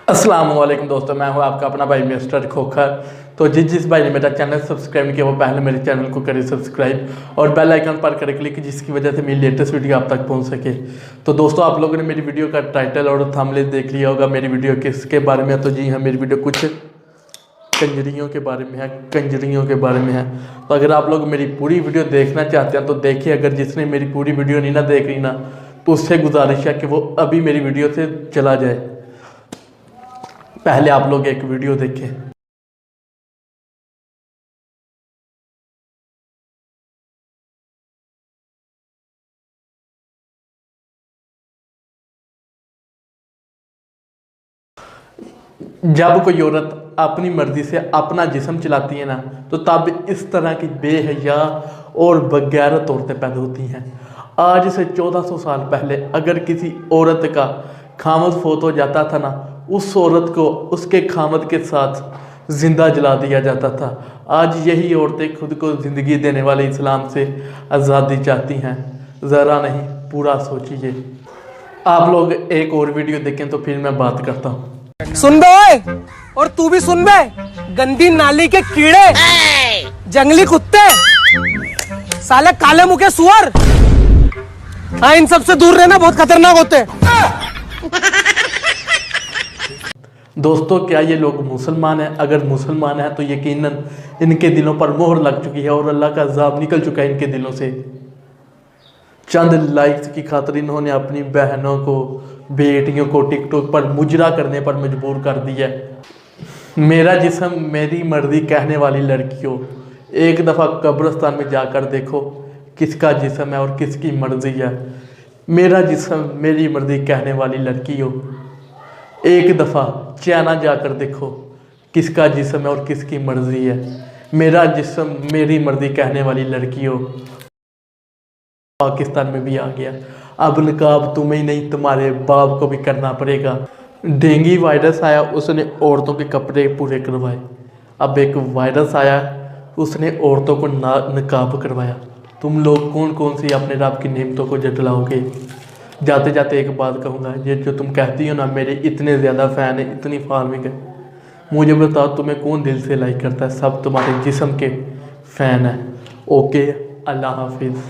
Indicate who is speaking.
Speaker 1: अस्सलाम वालेकुम दोस्तों, मैं हूं आपका अपना भाई मिस्टर खोखर। तो जिस भाई ने मेरा चैनल सब्सक्राइब नहीं किया वो पहले मेरे चैनल को करे सब्सक्राइब और बेल आइकन पर करे क्लिक, जिसकी वजह से मेरी लेटेस्ट वीडियो आप तक पहुंच सके। तो दोस्तों, आप लोगों ने मेरी वीडियो का टाइटल और थंबनेल देख लिया होगा। मेरी वीडियो किसके बारे में है? तो जी हाँ, मेरी वीडियो कुछ कंजरियों के बारे में है, कंजरियों के बारे में है। तो अगर आप लोग मेरी पूरी वीडियो देखना चाहते हैं तो देखिए। अगर जिसने मेरी पूरी वीडियो नहीं ना देख रही ना, तो उससे गुजारिश है कि वो अभी मेरी वीडियो से चला जाए। पहले आप लोग एक वीडियो देखें। जब कोई औरत अपनी मर्जी से अपना जिस्म चलाती है ना, तो तब इस तरह की बेहया और बगैरत औरतें पैदा होती हैं। आज से 1400 साल पहले अगर किसी औरत का खामद फोत हो जाता था ना, उस औरत को उसके खामद के साथ जिंदा जला दिया जाता था। आज यही औरतें खुद को ज़िंदगी देने वाले इस्लाम से आज़ादी चाहती हैं। ज़रा नहीं, पूरा सोचिए। आप लोग एक और वीडियो देखें तो फिर मैं बात करता हूँ।
Speaker 2: सुन बे ओए, और तू भी सुन बे, गंदी नाली के कीड़े, जंगली कुत्ते, साले काले मुंह के सुअर, हाँ, इन सब से दूर रहना, बहुत खतरनाक होते हैं।
Speaker 1: दोस्तों, क्या ये लोग मुसलमान हैं? अगर मुसलमान हैं तो यकीनन इनके दिलों पर मोहर लग चुकी है और अल्लाह का अज़ाब निकल चुका है इनके दिलों से। चंद लाइक्स की खातिर इन्होंने अपनी बहनों को, बेटियों को टिकटॉक पर मुजरा करने पर मजबूर कर दिया। मेरा जिस्म मेरी मर्जी कहने वाली लड़कियों, एक दफ़ा कब्रिस्तान में जाकर देखो किसका जिस्म है और किसकी मर्जी है। मेरा जिस्म मेरी मर्जी कहने वाली लड़कियों, एक दफ़ा चाइना जाकर देखो किसका जिस्म है और किसकी मर्जी है। मेरा जिस्म मेरी मर्जी कहने वाली लड़कियों, पाकिस्तान में भी आ गया। अब निकाब तुम्हें ही नहीं, तुम्हारे बाप को भी करना पड़ेगा। डेंगू वायरस आया, उसने औरतों के कपड़े पूरे करवाए। अब एक वायरस आया, उसने औरतों को निकाब करवाया। तुम लोग कौन कौन सी अपने रब की नेमतों को जटलाओगे? जाते जाते एक बात कहूँगा, ये जो तुम कहती हो ना मेरे इतने ज़्यादा फ़ैन है, इतनी फॉलोइंग है, मुझे बताओ तुम्हें कौन दिल से लाइक करता है? सब तुम्हारे जिस्म के फ़ैन है। ओके, अल्लाह हाफिज़।